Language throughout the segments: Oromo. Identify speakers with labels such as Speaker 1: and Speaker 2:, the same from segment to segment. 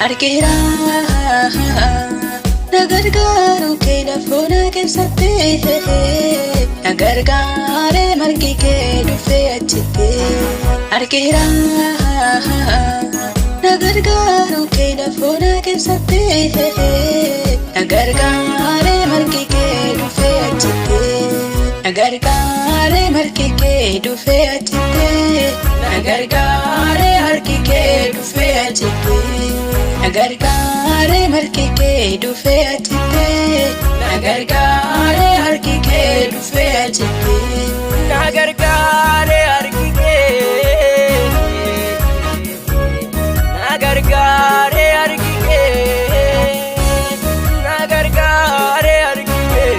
Speaker 1: argeera nagargaaru kee lafoona keessatti nagargaare margi kee dhufee achitti argeera nagargaaru kee lafoona keessatti nagargaare margi kee dhufee achitti nagargaare margi kee dhufee achitti nagargaare harki kee dhufee achitti nagargaare margi kee dhufee achitti nagargaare harki kee dhufee achitti nagargaare harki kee nagargaare harki kee nagargaare harki kee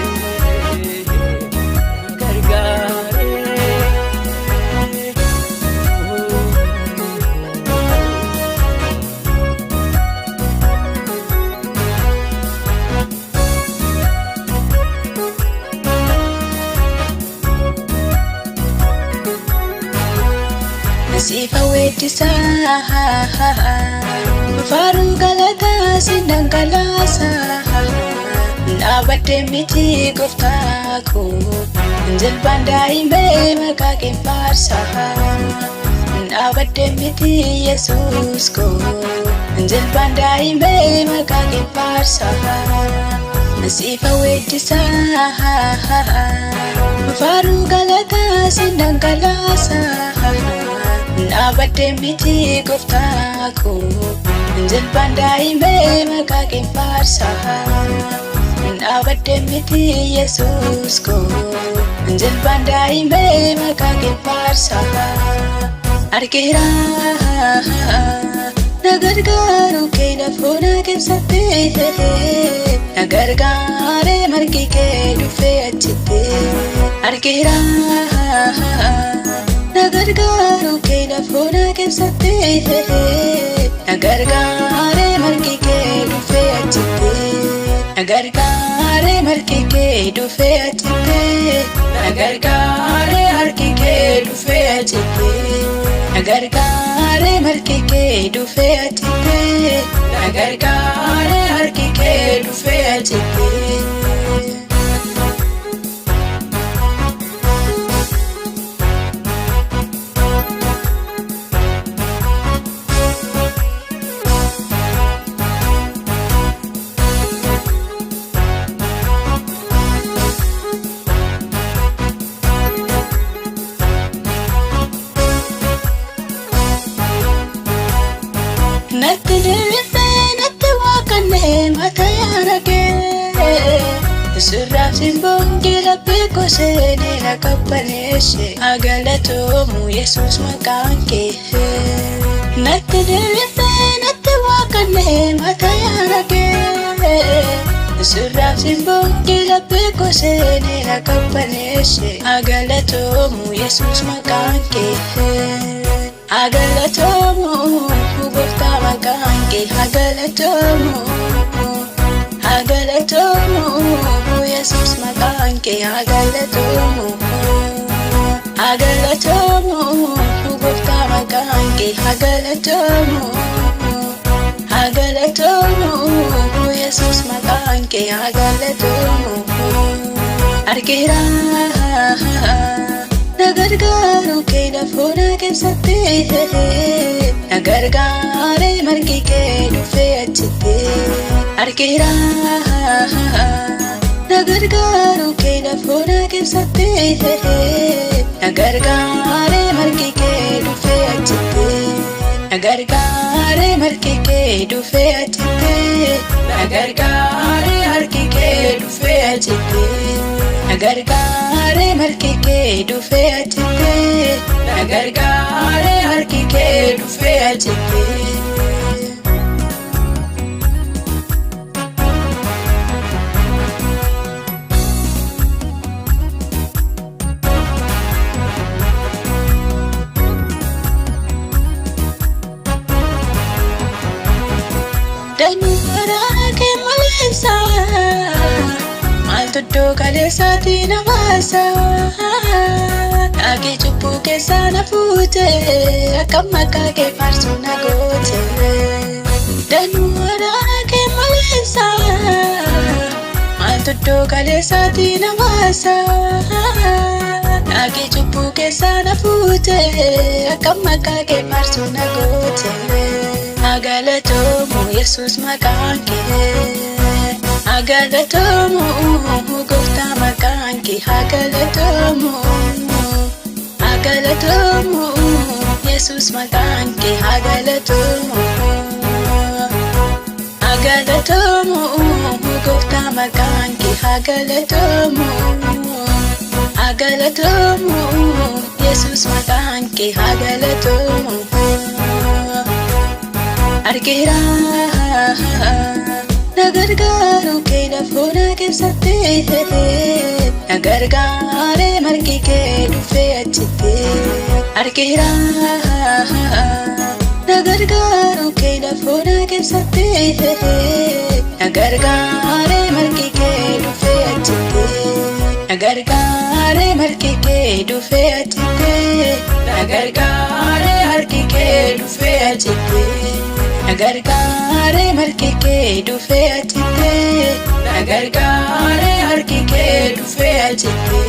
Speaker 1: nagargaare Sifa weddisa faru galata sindangalasa nabadde miti goftako jilbaan daa'imee maqaa kee faarsa nabadde miti Yesuus ko jilbaan daa'imee maqaa kee faarsa sifa weddisa faru galata sindangalasa nabadde miti goftako jilbaan daa'imee maqaa kee faarsa nabadde miti Yesuus ko jilbaan daa'imee maqaa kee faarsa argeera nagargaaru kee lafoona keessatti nagargaare margi kee dhufee achitti argeera nagargaaru kee lafoona keessatti nagargaare margi kee dhufee achitti nagargaare margi kee dhufee achitti nagargaare harki kee dhufee achitti nagargaare margi kee dhufee achitti nagargaare harki kee dhufee achitti Natti deebisee natti waaqanne mata yaaragee surraaf simboongi laphee koseenee na qabbaneesse agalatoomu Yesuus maqaan kee natti deebisee natti waaqanne mata yaaragee surraaf simboongi laphee koseenee na qabbaneesse agalatoomu Yesuus maqaan kee agalatomu gooftaa maqaan kee agalatomu Yesuus maqaan kee agalatomu gooftaa maqaan kee agalatomu Yesuus maqaan kee agalatomu argeera nagargaaru kee lafoona keessatti nagargaare margi kee dhufee achitti argeera nagargaaru kee lafoona keessatti nagargaare margi kee dhufee achitti nagargaare margi kee dhufee achitti nagargaare harki kee dhufee achitti nagargaare margi kee dhufee achitti nagargaare harki kee dhufee achitti danuu waraana kee mul'isa maaltu iddoo kaleessaatii na baasa Ake cubbuu keessaa na fuute akka maqaa kee faarsuu na goote. Danuu kaleessaatii na baasa. Naagi cubbuu keessaa na fuute akka maqaa kee faarsu na goote. Agalatoomu Yesuus maqaan kee. Agalatoomu gooftaa maqaan kee. Agalatoomu. Agalatoomu Yesuus maqaan kee. Agalatoomu. Agalatoomu gooftaa maqaan kee. Agalatoomu. Agalatoomu Yesuus maqaan kee. Agalatoomu. Argeera na gargaaru kee lafoona keessatti. Na gargaare margi kee dhufee achitti. Argeera na gargaaru kee lafoona keessatti. Na gargaare margi kee dhufee achitti. Na gargaare margi kee dhufee achitti. Na gargaare harki kee dhufee achitti. Na gargaare margi kee dhufee achitti. Na gargaare harki kee dhufee achitti.